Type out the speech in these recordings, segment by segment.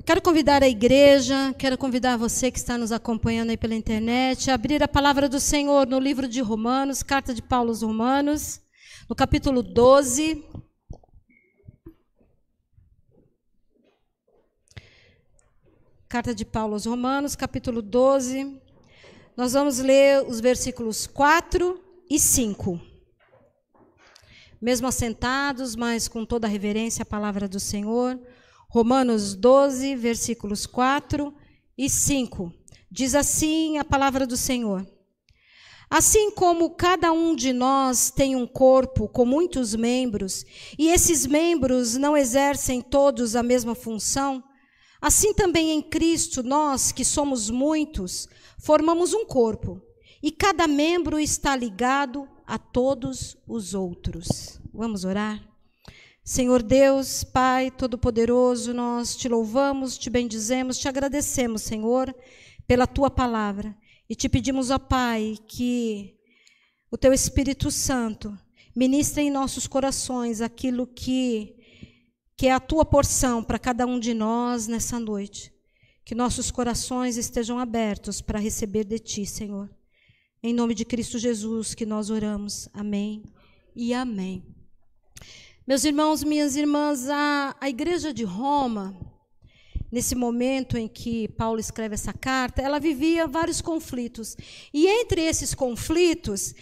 Quero convidar a igreja, quero convidar você que está nos acompanhando aí pela internet, a abrir a palavra do Senhor no livro de Romanos, carta de Paulo aos Romanos, no capítulo 12. Carta de Paulo aos Romanos, capítulo 12. Nós vamos ler os versículos 4 e 5. Mesmo assentados, mas com toda a reverência à palavra do Senhor. Romanos 12, versículos 4 e 5. Diz assim a palavra do Senhor. Assim como cada um de nós tem um corpo com muitos membros, e esses membros não exercem todos a mesma função, assim também em Cristo nós, que somos muitos, formamos um corpo, e cada membro está ligado a todos os outros. Vamos orar? Senhor Deus, Pai Todo-Poderoso, nós te louvamos, te bendizemos, te agradecemos, Senhor, pela Tua palavra. E te pedimos, ó Pai, que o Teu Espírito Santo ministre em nossos corações aquilo que é a Tua porção para cada um de nós nessa noite. Que nossos corações estejam abertos para receber de Ti, Senhor. Em nome de Cristo Jesus que nós oramos. Amém e amém. Meus irmãos, minhas irmãs, a igreja de Roma, nesse momento em que Paulo escreve essa carta, ela vivia vários conflitos. E entre esses conflitos,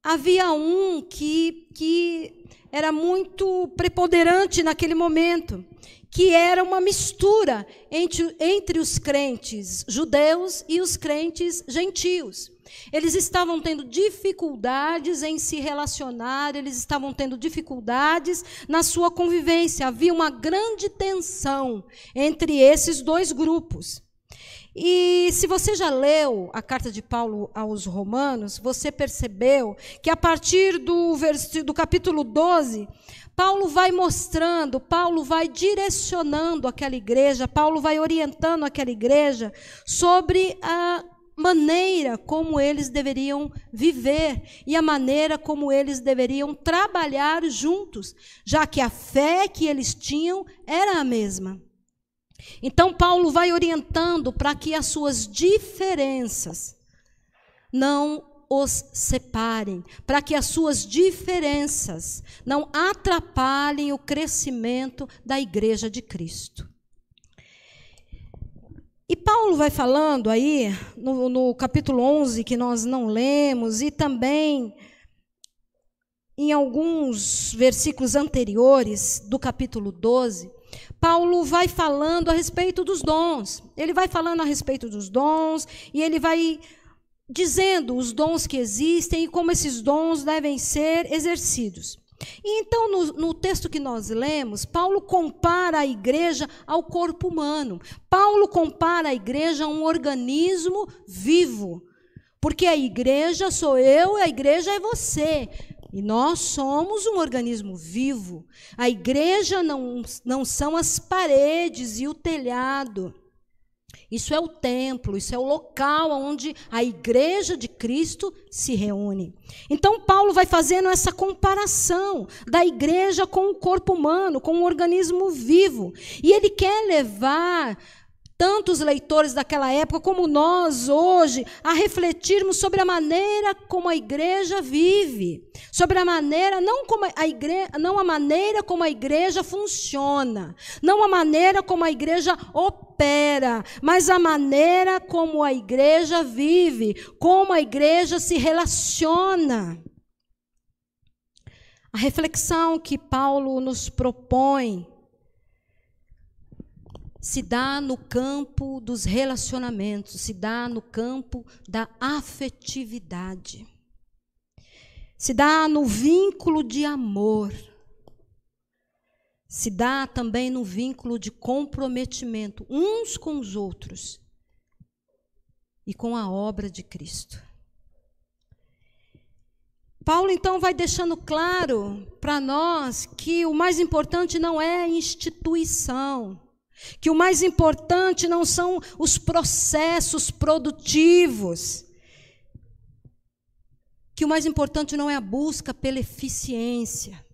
havia um que era muito preponderante naquele momento, que era uma mistura entre os crentes judeus e os crentes gentios. Eles estavam tendo dificuldades em se relacionar, eles estavam tendo dificuldades na sua convivência. Havia uma grande tensão entre esses dois grupos. E se você já leu a carta de Paulo aos Romanos, você percebeu que a partir do capítulo 12, Paulo vai mostrando, Paulo vai direcionando aquela igreja, Paulo vai orientando aquela igreja sobre a maneira como eles deveriam viver e a maneira como eles deveriam trabalhar juntos, já que a fé que eles tinham era a mesma. Então, Paulo vai orientando para que as suas diferenças não os separem, para que as suas diferenças não atrapalhem o crescimento da igreja de Cristo. E Paulo vai falando aí, no capítulo 11, que nós não lemos, e também em alguns versículos anteriores do capítulo 12, Paulo vai falando a respeito dos dons. Ele vai falando a respeito dos dons, e ele vai dizendo os dons que existem e como esses dons devem ser exercidos. E então, no texto que nós lemos, Paulo compara a igreja ao corpo humano. Paulo compara a igreja a um organismo vivo. Porque a igreja sou eu, a igreja é você. E nós somos um organismo vivo. A igreja não são as paredes e o telhado. Isso é o templo, isso é o local onde a igreja de Cristo se reúne. Então, Paulo vai fazendo essa comparação da igreja com o corpo humano, com o organismo vivo. E ele quer levar tantos leitores daquela época como nós hoje a refletirmos sobre a maneira como a igreja vive, sobre a maneira não a maneira como a igreja funciona, não a maneira como a igreja opera, mas a maneira como a igreja vive, como a igreja se relaciona. A reflexão que Paulo nos propõe se dá no campo dos relacionamentos, se dá no campo da afetividade, se dá no vínculo de amor, se dá também no vínculo de comprometimento uns com os outros e com a obra de Cristo. Paulo, então, vai deixando claro para nós que o mais importante não é a instituição, que o mais importante não são os processos produtivos, que o mais importante não é a busca pela eficiência.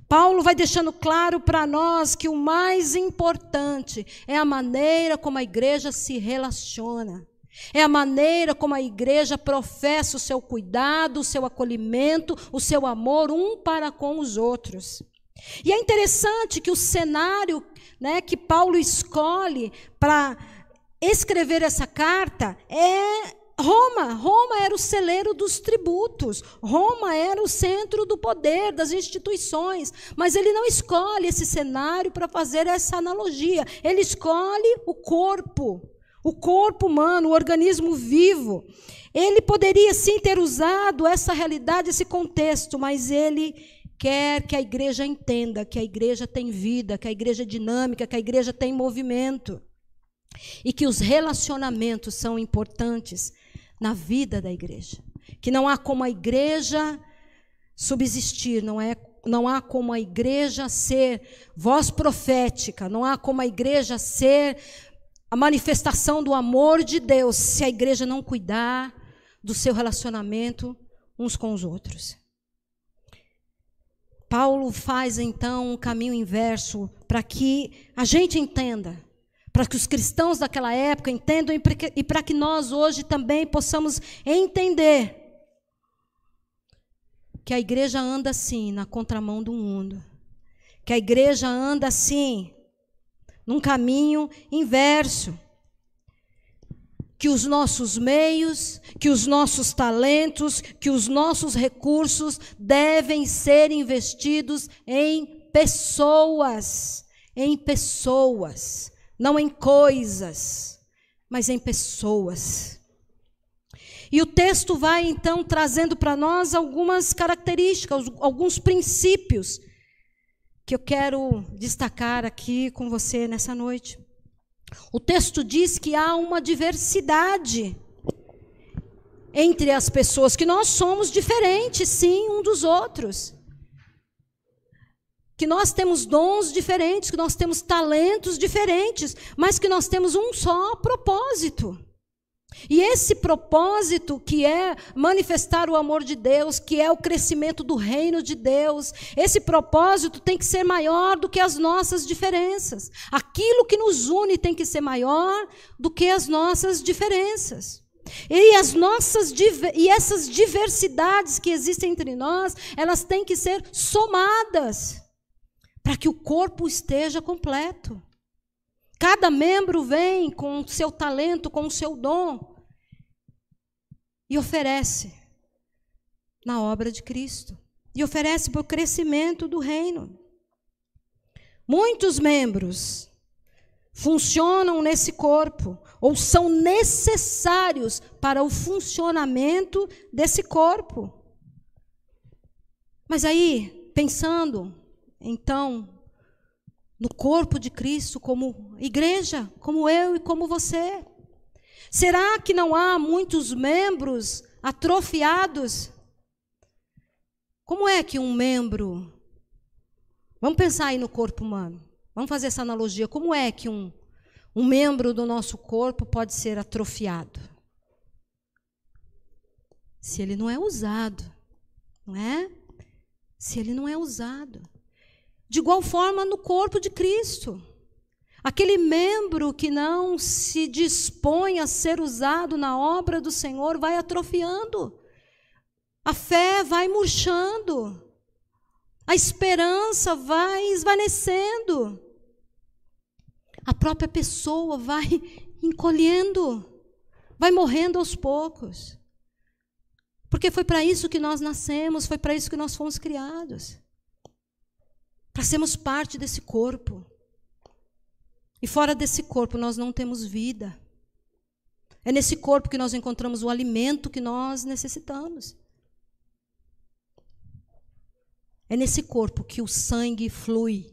Paulo vai deixando claro para nós que o mais importante é a maneira como a igreja se relaciona. É a maneira como a igreja professa o seu cuidado, o seu acolhimento, o seu amor um para com os outros. E é interessante que o cenário, né, que Paulo escolhe para escrever essa carta é Roma. Roma era o celeiro dos tributos. Roma era o centro do poder, das instituições. Mas ele não escolhe esse cenário para fazer essa analogia. Ele escolhe o corpo humano, o organismo vivo. Ele poderia sim ter usado essa realidade, esse contexto, mas ele quer que a igreja entenda que a igreja tem vida, que a igreja é dinâmica, que a igreja tem movimento. E que os relacionamentos são importantes na vida da igreja. Que não há como a igreja subsistir, não há como a igreja ser voz profética, não há como a igreja ser a manifestação do amor de Deus, se a igreja não cuidar do seu relacionamento uns com os outros. Paulo faz então um caminho inverso para que a gente entenda, para que os cristãos daquela época entendam e para que nós hoje também possamos entender que a igreja anda assim na contramão do mundo, que a igreja anda assim num caminho inverso, que os nossos meios, que os nossos talentos, que os nossos recursos devem ser investidos em pessoas, não em coisas, mas em pessoas. E o texto vai então trazendo para nós algumas características, alguns princípios que eu quero destacar aqui com você nessa noite. O texto diz que há uma diversidade entre as pessoas, que nós somos diferentes, sim, um dos outros. Que nós temos dons diferentes, que nós temos talentos diferentes, mas que nós temos um só propósito. E esse propósito, que é manifestar o amor de Deus, que é o crescimento do reino de Deus, esse propósito tem que ser maior do que as nossas diferenças. Aquilo que nos une tem que ser maior do que as nossas diferenças. E essas diversidades que existem entre nós, elas têm que ser somadas para que o corpo esteja completo. Cada membro vem com o seu talento, com o seu dom e oferece na obra de Cristo. E oferece para o crescimento do reino. Muitos membros funcionam nesse corpo ou são necessários para o funcionamento desse corpo. Mas aí, pensando, então, no corpo de Cristo como igreja, como eu e como você. Será que não há muitos membros atrofiados? Como é que um membro... Vamos pensar aí no corpo humano. Vamos fazer essa analogia. Como é que um membro do nosso corpo pode ser atrofiado? Se ele não é usado, não é? Se ele não é usado. De igual forma no corpo de Cristo. Aquele membro que não se dispõe a ser usado na obra do Senhor vai atrofiando. A fé vai murchando. A esperança vai esvanecendo. A própria pessoa vai encolhendo. Vai morrendo aos poucos. Porque foi para isso que nós nascemos, foi para isso que nós fomos criados. Para sermos parte desse corpo. E fora desse corpo nós não temos vida. É nesse corpo que nós encontramos o alimento que nós necessitamos. É nesse corpo que o sangue flui,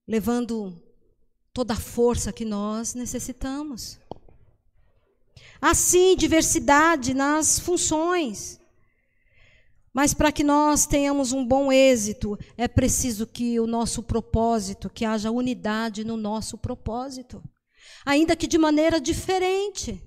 levando toda a força que nós necessitamos. Há sim diversidade nas funções. Mas para que nós tenhamos um bom êxito, é preciso que o nosso propósito, que haja unidade no nosso propósito. Ainda que de maneira diferente.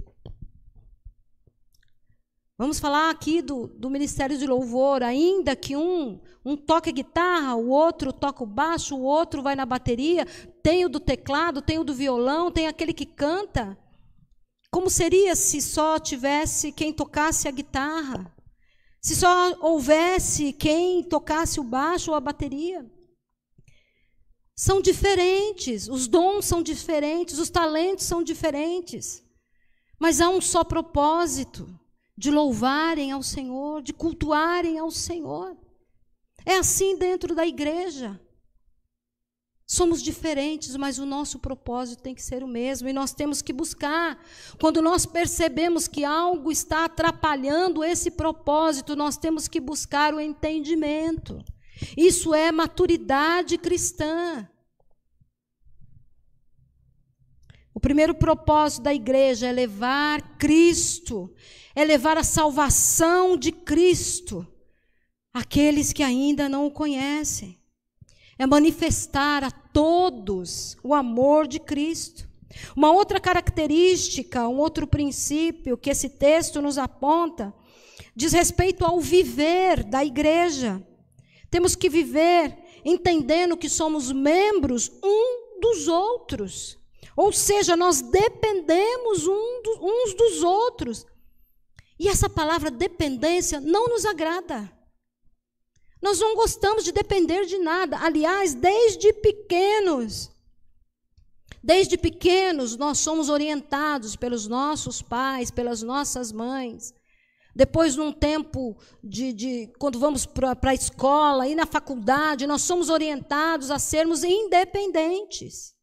Vamos falar aqui do Ministério de Louvor, ainda que um toca a guitarra, o outro toca o baixo, o outro vai na bateria, tem o do teclado, tem o do violão, tem aquele que canta. Como seria se só tivesse quem tocasse a guitarra? Se só houvesse quem tocasse o baixo ou a bateria? São diferentes, os dons são diferentes, os talentos são diferentes, mas há um só propósito: de louvarem ao Senhor, de cultuarem ao Senhor. É assim dentro da igreja. Somos diferentes, mas o nosso propósito tem que ser o mesmo, e nós temos que buscar. Quando nós percebemos que algo está atrapalhando esse propósito, nós temos que buscar o entendimento. Isso é maturidade cristã. O primeiro propósito da igreja é levar Cristo, é levar a salvação de Cristo àqueles que ainda não o conhecem. É manifestar a todos o amor de Cristo. Uma outra característica, um outro princípio que esse texto nos aponta, diz respeito ao viver da igreja. Temos que viver entendendo que somos membros um dos outros. Ou seja, nós dependemos uns dos outros. E essa palavra dependência não nos agrada. Nós não gostamos de depender de nada. Aliás, desde pequenos nós somos orientados pelos nossos pais, pelas nossas mães. Depois, num tempo quando vamos para a escola e na faculdade, nós somos orientados a sermos independentes.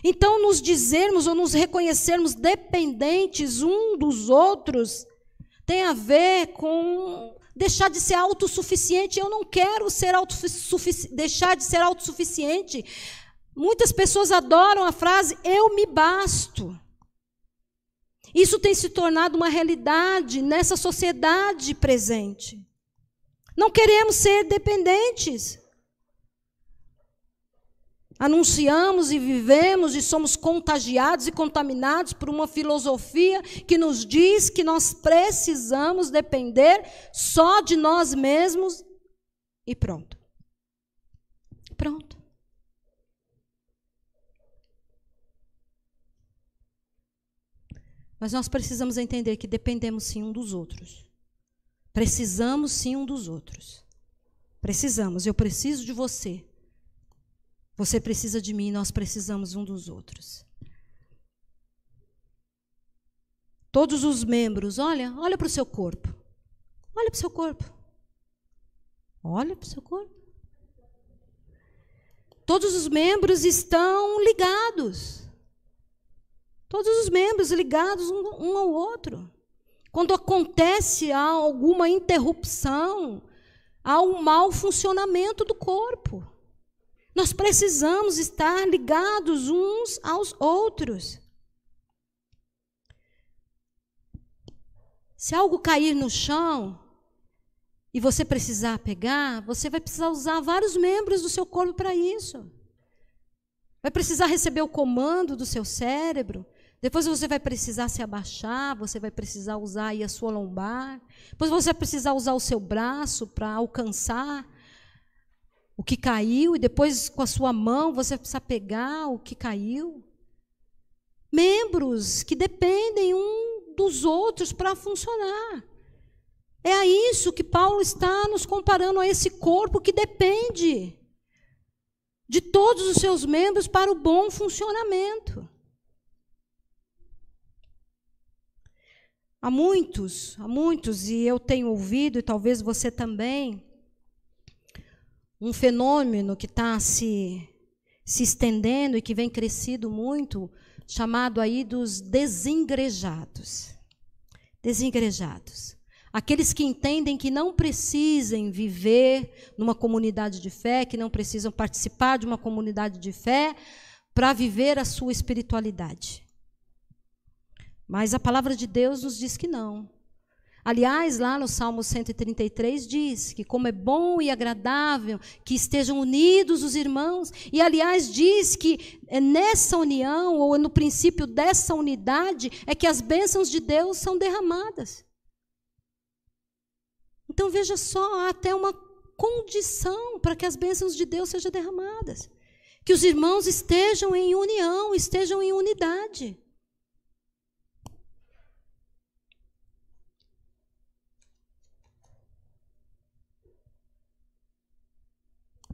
Então, nos dizermos ou nos reconhecermos dependentes um dos outros tem a ver com deixar de ser autossuficiente. Eu não quero deixar de ser autossuficiente. Muitas pessoas adoram a frase "eu me basto". Isso tem se tornado uma realidade nessa sociedade presente. Não queremos ser dependentes. Anunciamos e vivemos e somos contagiados e contaminados por uma filosofia que nos diz que nós precisamos depender só de nós mesmos e pronto. Pronto. Mas nós precisamos entender que dependemos sim um dos outros. Precisamos sim um dos outros. Precisamos. Eu preciso de você. Você precisa de mim, nós precisamos um dos outros. Todos os membros, olha para o seu corpo. Olha para o seu corpo. Olha para o seu corpo. Todos os membros estão ligados. Todos os membros ligados um ao outro. Quando acontece alguma interrupção, há um mau funcionamento do corpo. Nós precisamos estar ligados uns aos outros. Se algo cair no chão e você precisar pegar, você vai precisar usar vários membros do seu corpo para isso. Vai precisar receber o comando do seu cérebro. Depois você vai precisar se abaixar, você vai precisar usar aí a sua lombar. Depois você vai precisar usar o seu braço para alcançar o que caiu, e depois com a sua mão você precisa pegar o que caiu. Membros que dependem um dos outros para funcionar. É a isso que Paulo está nos comparando, a esse corpo que depende de todos os seus membros para o bom funcionamento. Há muitos, e eu tenho ouvido, e talvez você também, um fenômeno que está se estendendo e que vem crescido muito, chamado aí dos desengrejados. Desengrejados. Aqueles que entendem que não precisam viver numa comunidade de fé, que não precisam participar de uma comunidade de fé para viver a sua espiritualidade. Mas a palavra de Deus nos diz que não. Aliás, lá no Salmo 133 diz que como é bom e agradável que estejam unidos os irmãos. E, aliás, diz que é nessa união, ou no princípio dessa unidade, é que as bênçãos de Deus são derramadas. Então veja só, há até uma condição para que as bênçãos de Deus sejam derramadas. Que os irmãos estejam em união, estejam em unidade.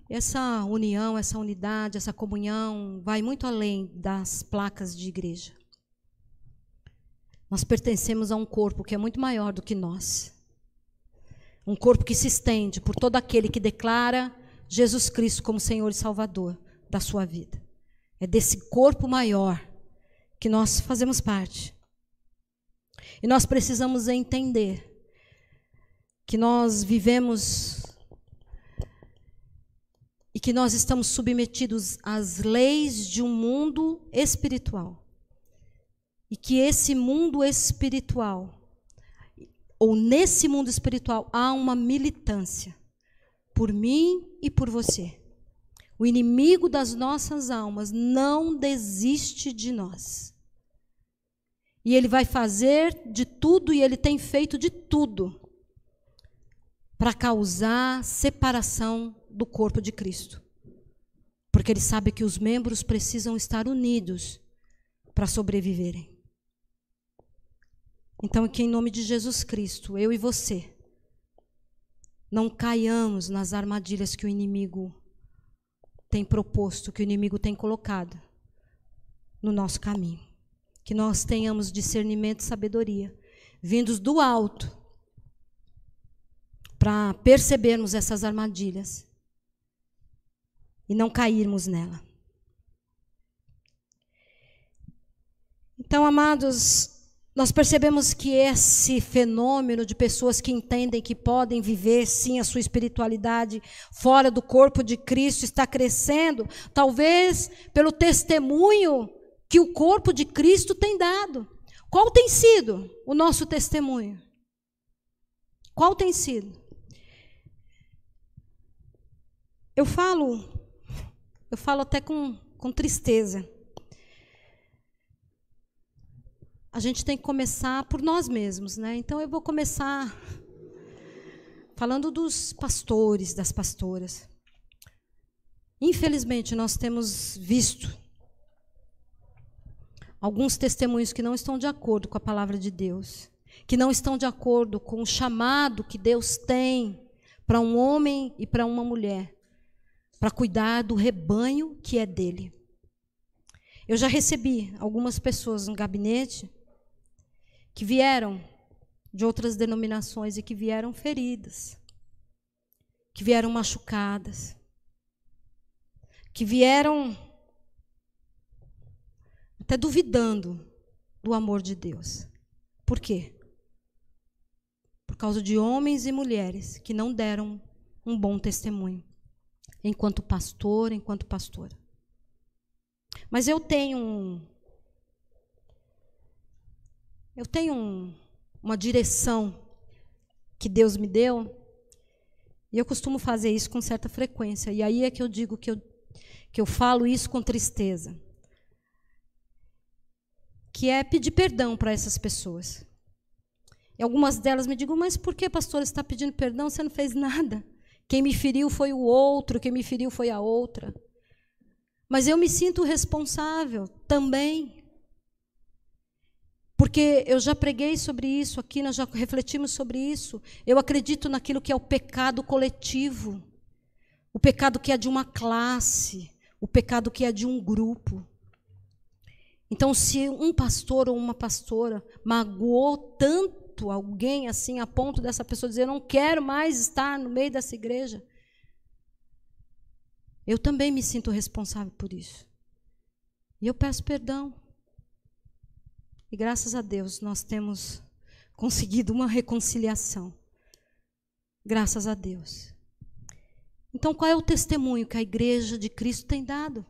Essa união, essa unidade, essa comunhão vai muito além das placas de igreja. Nós pertencemos a um corpo que é muito maior do que nós. Um corpo que se estende por todo aquele que declara Jesus Cristo como Senhor e Salvador da sua vida. É desse corpo maior que nós fazemos parte. E nós precisamos entender que nós vivemos e que nós estamos submetidos às leis de um mundo espiritual. E que esse mundo espiritual, ou nesse mundo espiritual, há uma militância por mim e por você. O inimigo das nossas almas não desiste de nós. E ele vai fazer de tudo, e ele tem feito de tudo, para causar separação do corpo de Cristo. Porque ele sabe que os membros precisam estar unidos para sobreviverem. Então, que em nome de Jesus Cristo, eu e você, não caiamos nas armadilhas que o inimigo tem proposto, que o inimigo tem colocado no nosso caminho. Que nós tenhamos discernimento e sabedoria, vindos do alto, para percebermos essas armadilhas e não cairmos nela. Então, amados, nós percebemos que esse fenômeno de pessoas que entendem que podem viver, sim, a sua espiritualidade fora do corpo de Cristo está crescendo, talvez pelo testemunho que o corpo de Cristo tem dado. Qual tem sido o nosso testemunho? Qual tem sido? Eu falo até com tristeza. A gente tem que começar por nós mesmos, né? Então eu vou começar falando dos pastores, das pastoras. Infelizmente, nós temos visto alguns testemunhos que não estão de acordo com a palavra de Deus, que não estão de acordo com o chamado que Deus tem para um homem e para uma mulher, para cuidar do rebanho que é dele. Eu já recebi algumas pessoas no gabinete que vieram de outras denominações e que vieram feridas, que vieram machucadas, que vieram até duvidando do amor de Deus. Por quê? Por causa de homens e mulheres que não deram um bom testemunho, enquanto pastor, enquanto pastora. Mas eu tenho uma direção que Deus me deu, e eu costumo fazer isso com certa frequência. E aí é que eu digo que eu falo isso com tristeza, que é pedir perdão para essas pessoas. E algumas delas me digam, mas por que, pastora, você está pedindo perdão? Você não fez nada. Quem me feriu foi o outro, quem me feriu foi a outra. Mas eu me sinto responsável também. Porque eu já preguei sobre isso aqui, nós já refletimos sobre isso. Eu acredito naquilo que é o pecado coletivo, o pecado que é de uma classe, o pecado que é de um grupo. Então, se um pastor ou uma pastora magoou tanto alguém assim, a ponto dessa pessoa dizer, eu não quero mais estar no meio dessa igreja, eu também me sinto responsável por isso. E eu peço perdão. E graças a Deus nós temos conseguido uma reconciliação. Graças a Deus. Então, qual é o testemunho que a igreja de Cristo tem dado?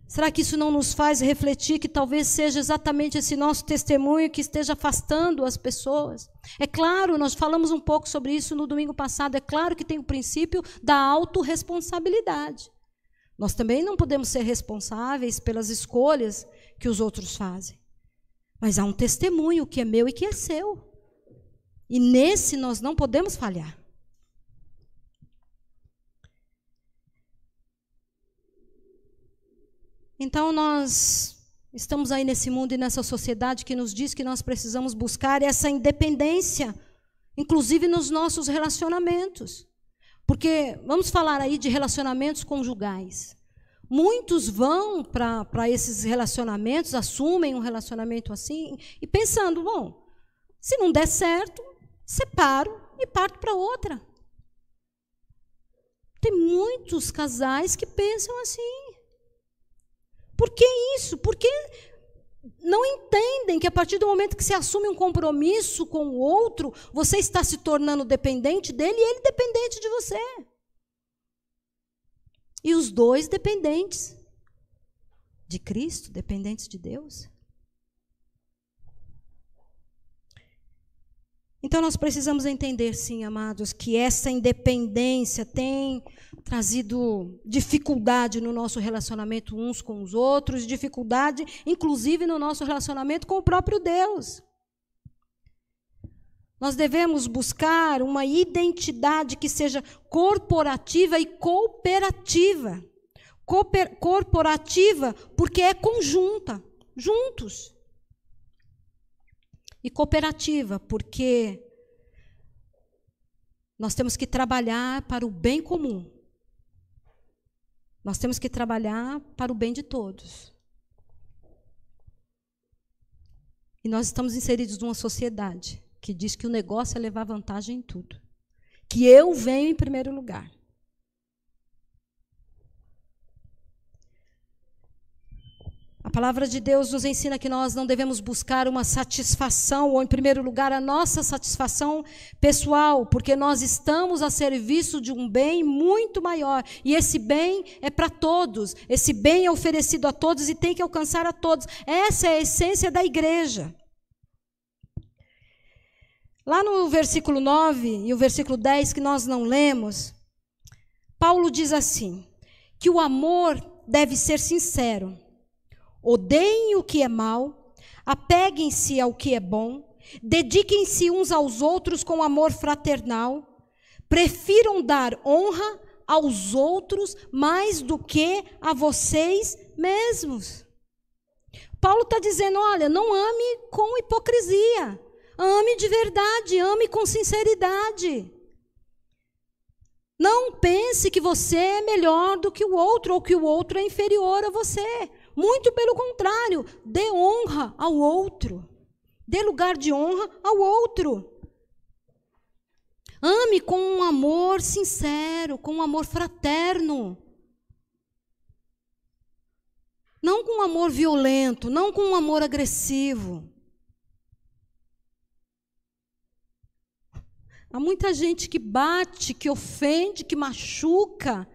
Será que isso não nos faz refletir que talvez seja exatamente esse nosso testemunho que esteja afastando as pessoas? É claro, nós falamos um pouco sobre isso no domingo passado, é claro que tem o princípio da autorresponsabilidade. Nós também não podemos ser responsáveis pelas escolhas que os outros fazem. Mas há um testemunho que é meu e que é seu. E nesse nós não podemos falhar. Então nós estamos aí nesse mundo e nessa sociedade que nos diz que nós precisamos buscar essa independência, inclusive nos nossos relacionamentos. Porque vamos falar aí de relacionamentos conjugais. Muitos vão para esses relacionamentos, assumem um relacionamento assim, e pensando, bom, se não der certo, separo e parto para outra. Tem muitos casais que pensam assim. Por que isso? Porque não entendem que a partir do momento que você assume um compromisso com o outro, você está se tornando dependente dele e ele dependente de você. E os dois dependentes de Cristo, dependentes de Deus. Então nós precisamos entender, sim, amados, que essa independência tem trazido dificuldade no nosso relacionamento uns com os outros, dificuldade, inclusive, no nosso relacionamento com o próprio Deus. Nós devemos buscar uma identidade que seja corporativa e cooperativa. Corporativa porque é conjunta, juntos. E cooperativa, porque nós temos que trabalhar para o bem comum. Nós temos que trabalhar para o bem de todos. E nós estamos inseridos numa sociedade que diz que o negócio é levar vantagem em tudo. Que eu venho em primeiro lugar. A palavra de Deus nos ensina que nós não devemos buscar uma satisfação, ou em primeiro lugar a nossa satisfação pessoal, porque nós estamos a serviço de um bem muito maior, e esse bem é para todos, esse bem é oferecido a todos e tem que alcançar a todos. Essa é a essência da igreja. Lá no versículo 9 e o versículo 10 que nós não lemos, Paulo diz assim, que o amor deve ser sincero. Odeiem o que é mal, apeguem-se ao que é bom, dediquem-se uns aos outros com amor fraternal, prefiram dar honra aos outros mais do que a vocês mesmos. Paulo está dizendo, olha, não ame com hipocrisia, ame de verdade, ame com sinceridade. Não pense que você é melhor do que o outro, ou que o outro é inferior a você. Muito pelo contrário, dê honra ao outro. Dê lugar de honra ao outro. Ame com um amor sincero, com um amor fraterno. Não com um amor violento, não com um amor agressivo. Há muita gente que bate, que ofende, que machuca,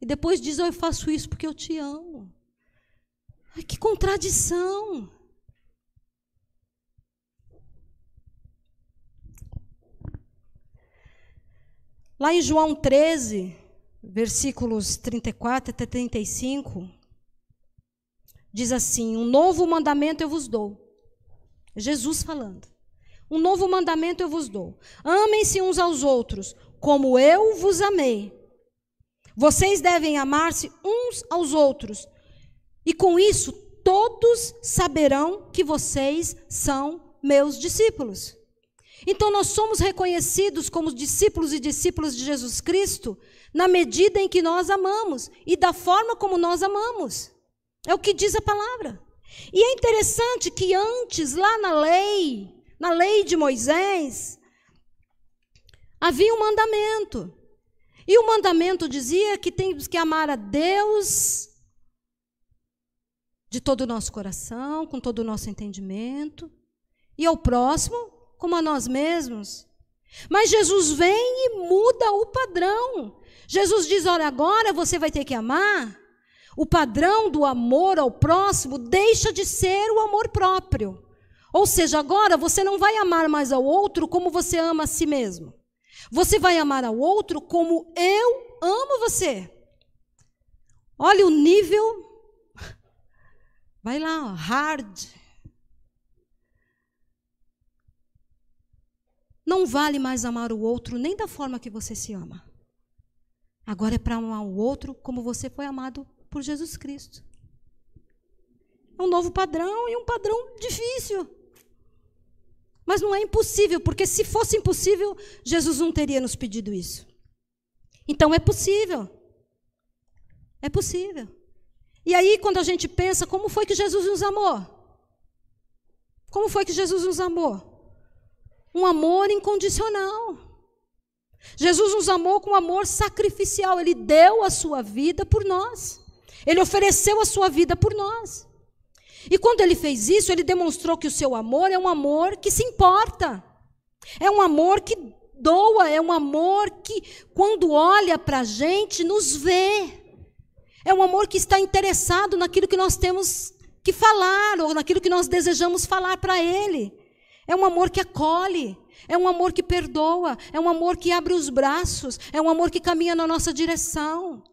e depois diz, eu faço isso porque eu te amo. Ai, que contradição! Lá em João 13, versículos 34 até 35, diz assim, um novo mandamento eu vos dou. Jesus falando. Um novo mandamento eu vos dou. Amem-se uns aos outros, como eu vos amei. Vocês devem amar-se uns aos outros. E com isso, todos saberão que vocês são meus discípulos. Então, nós somos reconhecidos como discípulos e discípulas de Jesus Cristo na medida em que nós amamos e da forma como nós amamos. É o que diz a palavra. E é interessante que antes, lá na lei de Moisés, havia um mandamento. E o mandamento dizia que temos que amar a Deus de todo o nosso coração, com todo o nosso entendimento, e ao próximo como a nós mesmos. Mas Jesus vem e muda o padrão. Jesus diz, olha, agora você vai ter que amar. O padrão do amor ao próximo deixa de ser o amor próprio. Ou seja, agora você não vai amar mais ao outro como você ama a si mesmo. Você vai amar ao outro como eu amo você. Olha o nível... Vai lá, hard. Não vale mais amar o outro nem da forma que você se ama. Agora é para amar o outro como você foi amado por Jesus Cristo. É um novo padrão e um padrão difícil. Mas não é impossível, porque se fosse impossível, Jesus não teria nos pedido isso. Então é possível. É possível. E aí, quando a gente pensa, como foi que Jesus nos amou? Como foi que Jesus nos amou? Um amor incondicional. Jesus nos amou com amor sacrificial. Ele deu a sua vida por nós. Ele ofereceu a sua vida por nós. E quando ele fez isso, ele demonstrou que o seu amor é um amor que se importa. É um amor que doa, é um amor que, quando olha para a gente, nos vê. É um amor que está interessado naquilo que nós temos que falar, ou naquilo que nós desejamos falar para ele. É um amor que acolhe, é um amor que perdoa, é um amor que abre os braços, é um amor que caminha na nossa direção.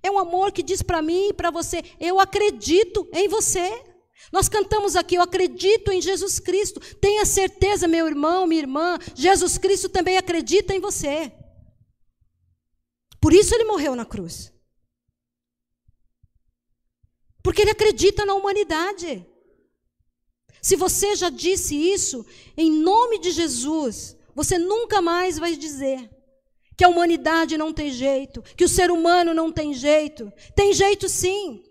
É um amor que diz para mim e para você, eu acredito em você. Nós cantamos aqui, eu acredito em Jesus Cristo. Tenha certeza, meu irmão, minha irmã, Jesus Cristo também acredita em você. Por isso ele morreu na cruz. Porque ele acredita na humanidade. Se você já disse isso, em nome de Jesus, você nunca mais vai dizer que a humanidade não tem jeito, que o ser humano não tem jeito. Tem jeito sim.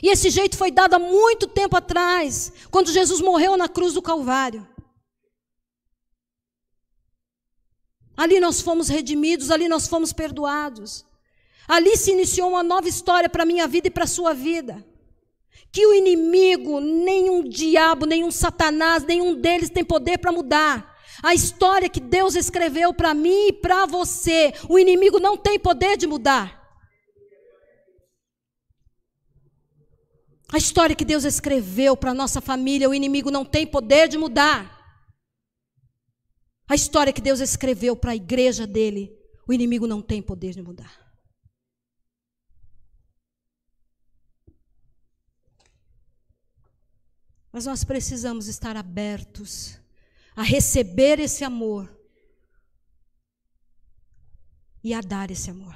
E esse jeito foi dado há muito tempo atrás, quando Jesus morreu na cruz do Calvário. Ali nós fomos redimidos, ali nós fomos perdoados. Ali se iniciou uma nova história para a minha vida e para a sua vida. Que o inimigo, nenhum diabo, nenhum satanás, nenhum deles tem poder para mudar. A história que Deus escreveu para mim e para você, o inimigo não tem poder de mudar. A história que Deus escreveu para a nossa família, o inimigo não tem poder de mudar. A história que Deus escreveu para a igreja dele, o inimigo não tem poder de mudar. Mas nós precisamos estar abertos a receber esse amor e a dar esse amor.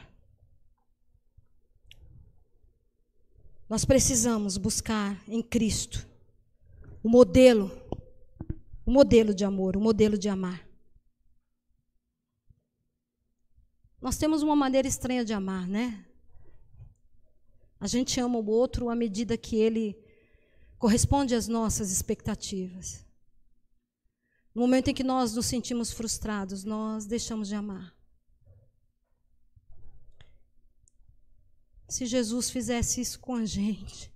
Nós precisamos buscar em Cristo o modelo de amor, o modelo de amar. Nós temos uma maneira estranha de amar, né? A gente ama o outro à medida que ele corresponde às nossas expectativas. No momento em que nós nos sentimos frustrados, nós deixamos de amar. Se Jesus fizesse isso com a gente,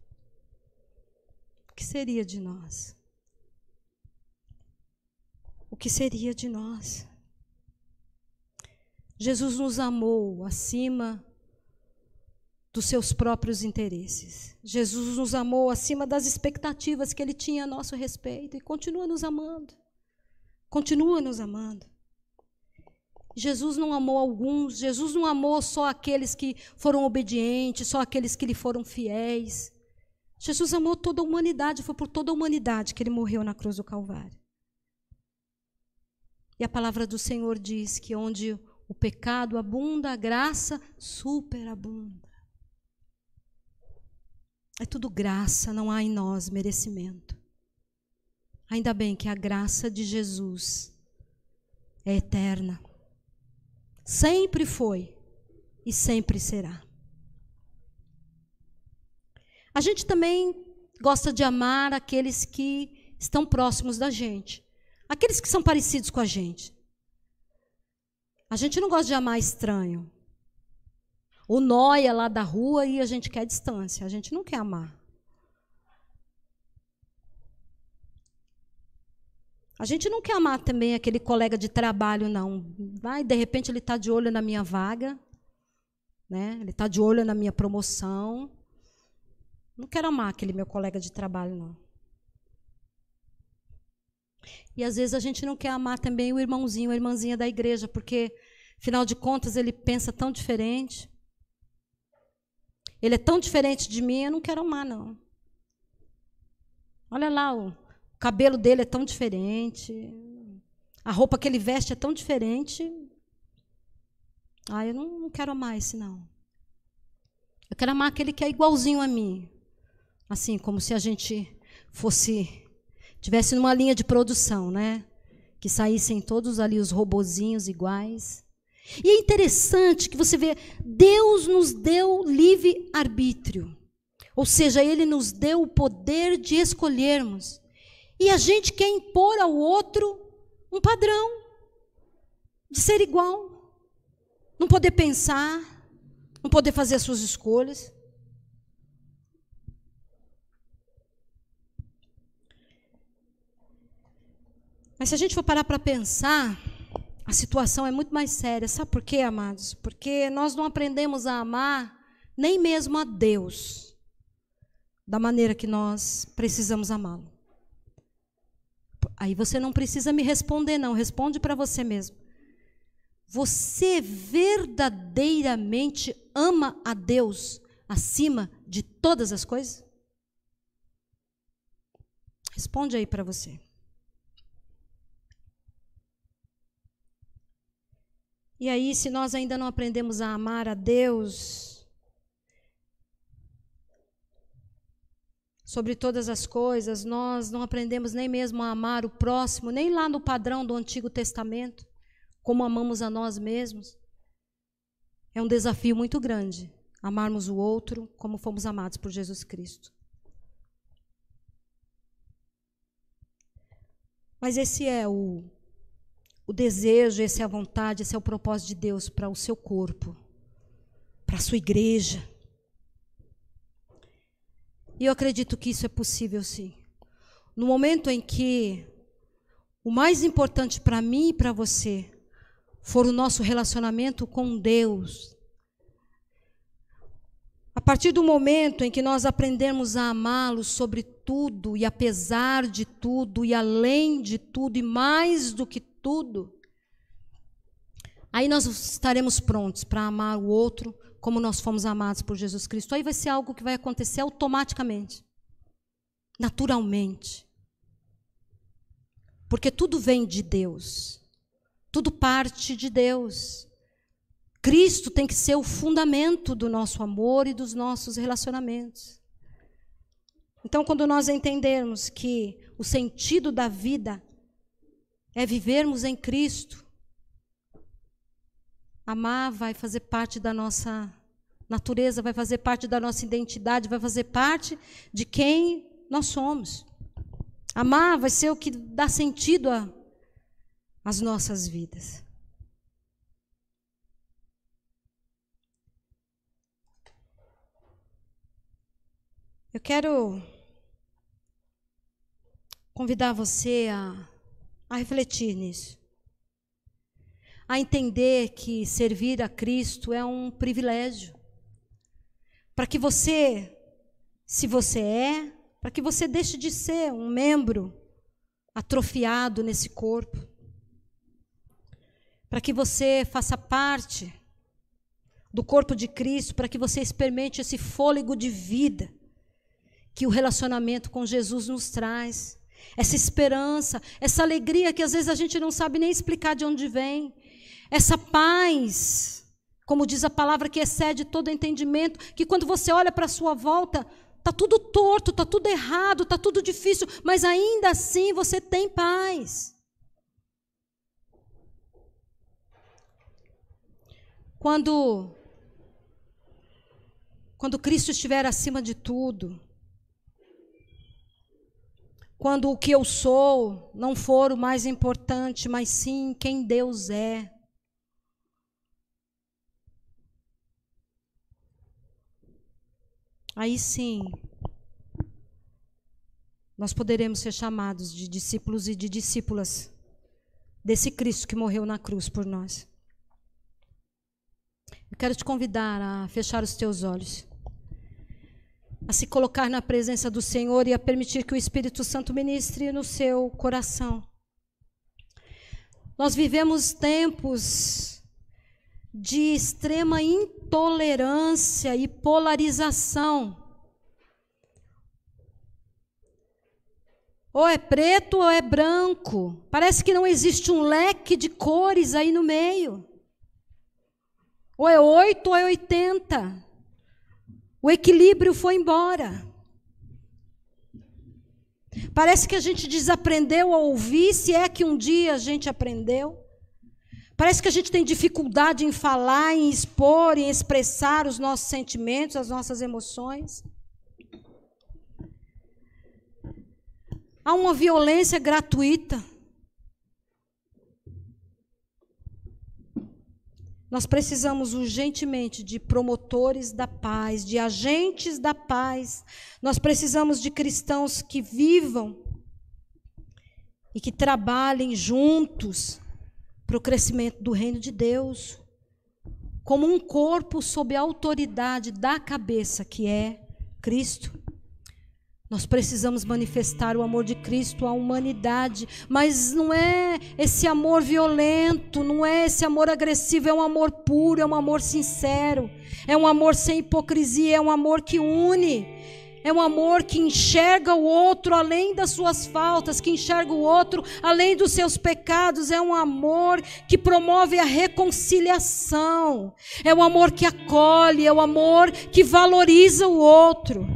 o que seria de nós? O que seria de nós? Jesus nos amou acima dos seus próprios interesses. Jesus nos amou acima das expectativas que ele tinha a nosso respeito e continua nos amando. Continua nos amando. Jesus não amou alguns, Jesus não amou só aqueles que foram obedientes, só aqueles que lhe foram fiéis. Jesus amou toda a humanidade, foi por toda a humanidade que ele morreu na cruz do Calvário. E a palavra do Senhor diz que onde o pecado abunda, a graça superabunda. É tudo graça, não há em nós merecimento. Ainda bem que a graça de Jesus é eterna. Sempre foi e sempre será. A gente também gosta de amar aqueles que estão próximos da gente. Aqueles que são parecidos com a gente. A gente não gosta de amar estranho. O nóia lá da rua e a gente quer distância. A gente não quer amar. A gente não quer amar também aquele colega de trabalho, não. Vai, de repente ele está de olho na minha vaga, né? Ele está de olho na minha promoção. Não quero amar aquele meu colega de trabalho, não. E às vezes a gente não quer amar também o irmãozinho, a irmãzinha da igreja, porque, afinal de contas, ele pensa tão diferente. Ele é tão diferente de mim, eu não quero amar, não. Olha lá, o cabelo dele é tão diferente. A roupa que ele veste é tão diferente. Eu não quero amar esse, não. Eu quero amar aquele que é igualzinho a mim. Assim, como se a gente tivesse numa linha de produção, né? Que saíssem todos ali os robozinhos iguais. E é interessante que você vê, Deus nos deu livre arbítrio. Ou seja, Ele nos deu o poder de escolhermos. E a gente quer impor ao outro um padrão de ser igual. Não poder pensar, não poder fazer as suas escolhas. Mas se a gente for parar para pensar, a situação é muito mais séria. Sabe por quê, amados? Porque nós não aprendemos a amar nem mesmo a Deus da maneira que nós precisamos amá-lo. Aí você não precisa me responder, não. Responde para você mesmo. Você verdadeiramente ama a Deus acima de todas as coisas? Responde aí para você. E aí, se nós ainda não aprendemos a amar a Deus sobre todas as coisas, nós não aprendemos nem mesmo a amar o próximo, nem lá no padrão do Antigo Testamento, como amamos a nós mesmos. É um desafio muito grande amarmos o outro como fomos amados por Jesus Cristo. Mas esse é o desejo, essa é a vontade, esse é o propósito de Deus para o seu corpo, para a sua igreja. E eu acredito que isso é possível, sim. No momento em que o mais importante para mim e para você for o nosso relacionamento com Deus, a partir do momento em que nós aprendemos a amá-lo sobre tudo e apesar de tudo e além de tudo e mais do que tudo, aí nós estaremos prontos para amar o outro como nós fomos amados por Jesus Cristo. Aí vai ser algo que vai acontecer automaticamente, naturalmente. Porque tudo vem de Deus, tudo parte de Deus. Cristo tem que ser o fundamento do nosso amor e dos nossos relacionamentos. Então, quando nós entendermos que o sentido da vida é vivermos em Cristo, amar vai fazer parte da nossa natureza, vai fazer parte da nossa identidade, vai fazer parte de quem nós somos. Amar vai ser o que dá sentido às nossas vidas. Eu quero convidar você a refletir nisso. A entender que servir a Cristo é um privilégio. Para que você, se você para que você deixe de ser um membro atrofiado nesse corpo. Para que você faça parte do corpo de Cristo, para que você experimente esse fôlego de vida que o relacionamento com Jesus nos traz. Essa esperança, essa alegria que às vezes a gente não sabe nem explicar de onde vem. Essa paz, como diz a palavra, que excede todo entendimento, que quando você olha para a sua volta, está tudo torto, está tudo errado, está tudo difícil, mas ainda assim você tem paz. Quando Cristo estiver acima de tudo, quando o que eu sou não for o mais importante, mas sim quem Deus é. Aí sim, nós poderemos ser chamados de discípulos e de discípulas desse Cristo que morreu na cruz por nós. Eu quero te convidar a fechar os teus olhos, a se colocar na presença do Senhor e a permitir que o Espírito Santo ministre no seu coração. Nós vivemos tempos de extrema intolerância e polarização, Ou é preto ou é branco. Parece que não existe um leque de cores aí no meio. Ou é 8 ou é 80. O equilíbrio foi embora. Parece que a gente desaprendeu a ouvir, se é que um dia a gente aprendeu. Parece que a gente tem dificuldade em falar, em expor, em expressar os nossos sentimentos, as nossas emoções. Há uma violência gratuita. Nós precisamos urgentemente de promotores da paz, de agentes da paz. Nós precisamos de cristãos que vivam e que trabalhem juntos para o crescimento do reino de Deus, como um corpo sob a autoridade da cabeça, que é Cristo. Nós precisamos manifestar o amor de Cristo à humanidade, mas não é esse amor violento, não é esse amor agressivo, é um amor puro, é um amor sincero, é um amor sem hipocrisia, é um amor que une, é um amor que enxerga o outro além das suas faltas, que enxerga o outro além dos seus pecados, é um amor que promove a reconciliação, é um amor que acolhe, é um amor que valoriza o outro.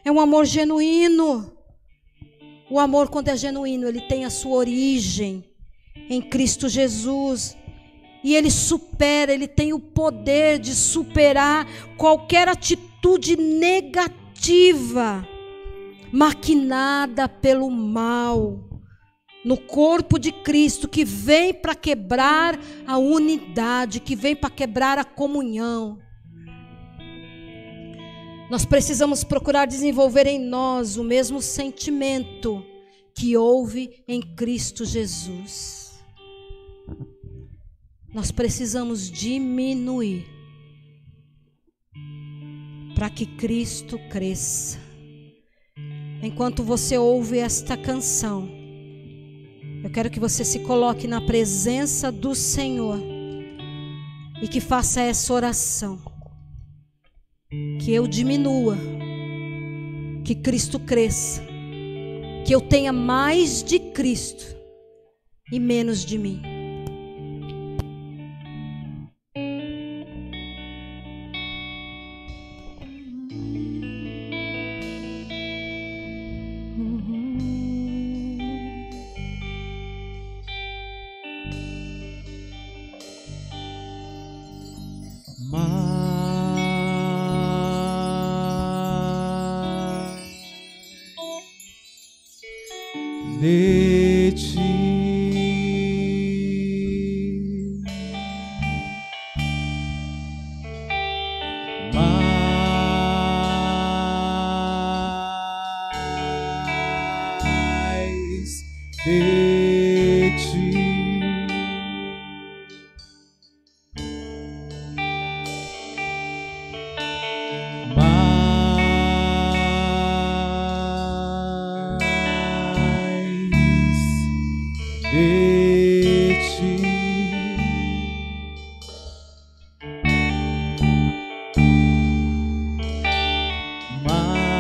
É um amor genuíno. O amor, quando é genuíno, ele tem a sua origem em Cristo Jesus. E ele supera, ele tem o poder de superar qualquer atitude negativa, maquinada pelo mal, no corpo de Cristo, que vem para quebrar a unidade, que vem para quebrar a comunhão. Nós precisamos procurar desenvolver em nós o mesmo sentimento que houve em Cristo Jesus. Nós precisamos diminuir para que Cristo cresça. Enquanto você ouve esta canção, eu quero que você se coloque na presença do Senhor e que faça essa oração. Que eu diminua, que Cristo cresça, que eu tenha mais de Cristo e menos de mim. De ti, mais de ti,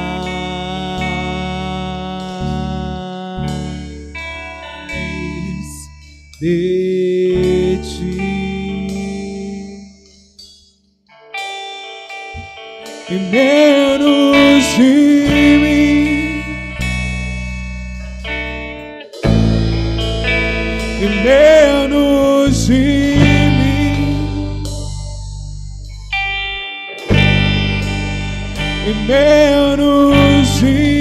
de ti, e menos de mim, e menos de mim, e menos de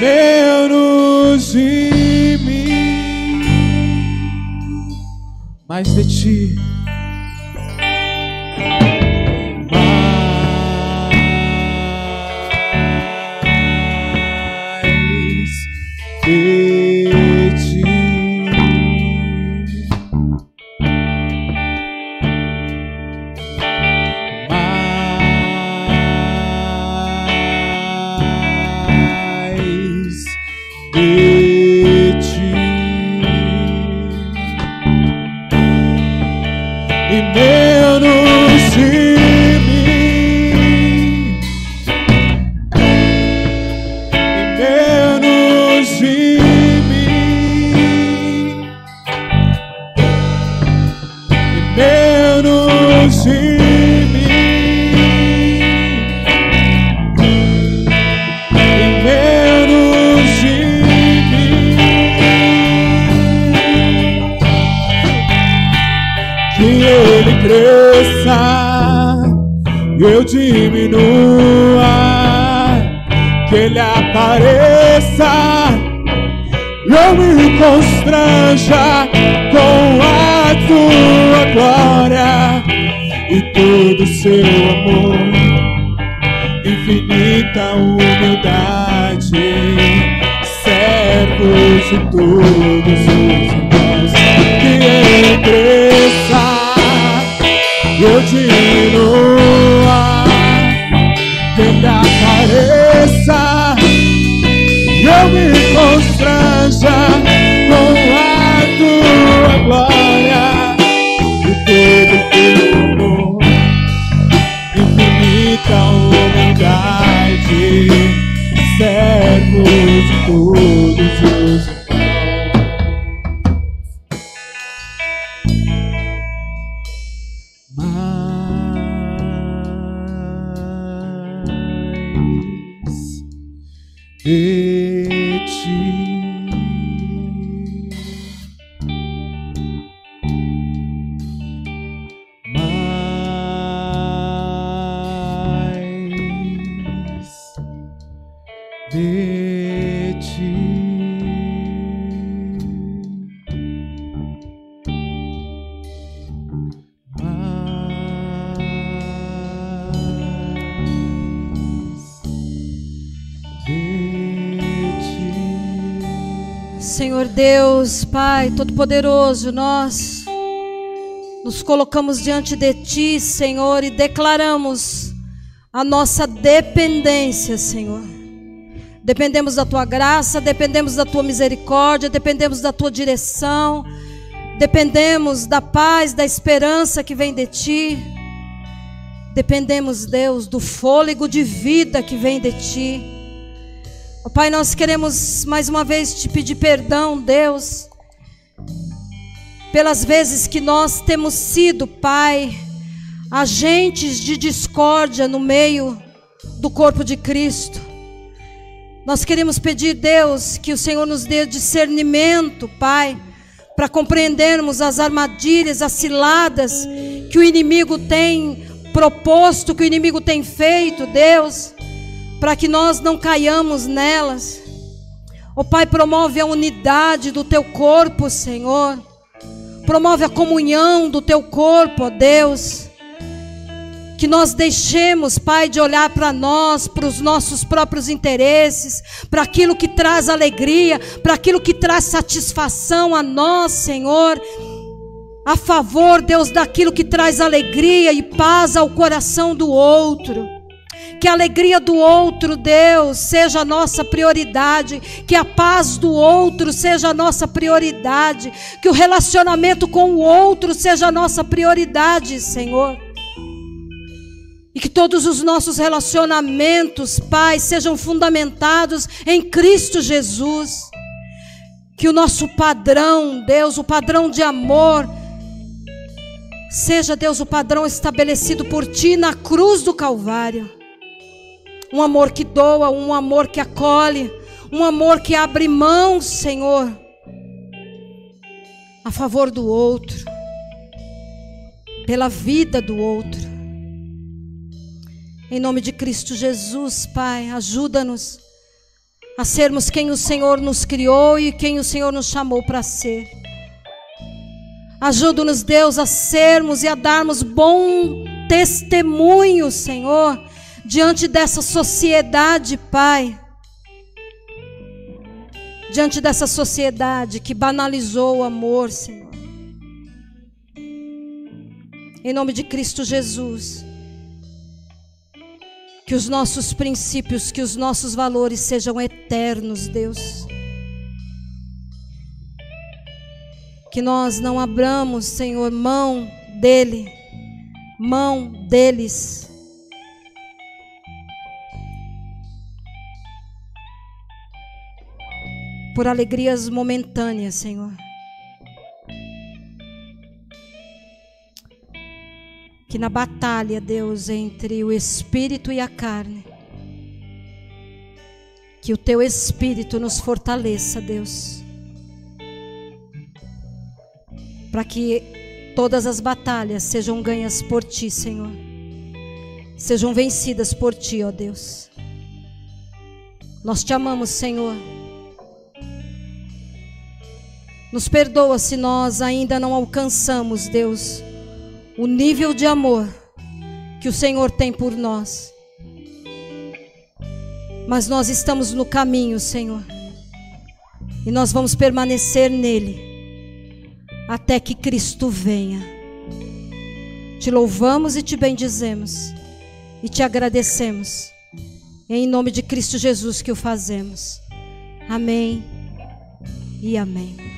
menos de mim, mais de ti, mais de ti, de mim e menos de mim e menos de mim, que Ele cresça e eu diminua, que Ele apareça e eu me constranja com a tua glória e todo o seu amor, infinita humildade, servos de todos os irmãos, que Ele cresça e eu diminua, que Ele apareça e eu me constranja com a tua glória e todo o teu amor, infinita humildade, servos de todos os de ti. Mais de ti. Senhor Deus, Pai Todo-Poderoso, nós nos colocamos diante de Ti, Senhor, e declaramos a nossa dependência, Senhor. Dependemos da Tua graça, dependemos da Tua misericórdia, dependemos da Tua direção, dependemos da paz, da esperança que vem de Ti. Dependemos, Deus, do fôlego de vida que vem de Ti. Oh, Pai, nós queremos mais uma vez Te pedir perdão, Deus, pelas vezes que nós temos sido, Pai, agentes de discórdia no meio do corpo de Cristo. Nós queremos pedir, Deus, que o Senhor nos dê discernimento, Pai, para compreendermos as armadilhas, as ciladas que o inimigo tem proposto, que o inimigo tem feito, Deus, para que nós não caiamos nelas. Ó Pai, promove a unidade do Teu corpo, Senhor. Promove a comunhão do Teu corpo, ó Deus. Que nós deixemos, Pai, de olhar para nós, para os nossos próprios interesses, para aquilo que traz alegria, para aquilo que traz satisfação a nós, Senhor, a favor, Deus, daquilo que traz alegria e paz ao coração do outro. Que a alegria do outro, Deus, seja a nossa prioridade. Que a paz do outro seja a nossa prioridade. Que o relacionamento com o outro seja a nossa prioridade, Senhor. E que todos os nossos relacionamentos, Pai, sejam fundamentados em Cristo Jesus. Que o nosso padrão, Deus, o padrão de amor, seja, Deus, o padrão estabelecido por Ti na cruz do Calvário. Um amor que doa, um amor que acolhe, um amor que abre mão, Senhor, a favor do outro, pela vida do outro. Em nome de Cristo Jesus, Pai, ajuda-nos a sermos quem o Senhor nos criou e quem o Senhor nos chamou para ser. Ajuda-nos, Deus, a sermos e a darmos bom testemunho, Senhor, diante dessa sociedade, Pai, diante dessa sociedade que banalizou o amor, Senhor. Em nome de Cristo Jesus, que os nossos princípios, que os nossos valores sejam eternos, Deus. Que nós não abramos, Senhor, mão deles. por alegrias momentâneas, Senhor. Que na batalha, Deus, entre o espírito e a carne, que o teu espírito nos fortaleça, Deus, para que todas as batalhas sejam ganhas por ti, Senhor, sejam vencidas por ti, ó Deus. Nós te amamos, Senhor. Nos perdoa se nós ainda não alcançamos, Deus, o nível de amor que o Senhor tem por nós. Mas nós estamos no caminho, Senhor, e nós vamos permanecer nele até que Cristo venha. Te louvamos e te bendizemos e te agradecemos. É em nome de Cristo Jesus que o fazemos. Amém e amém.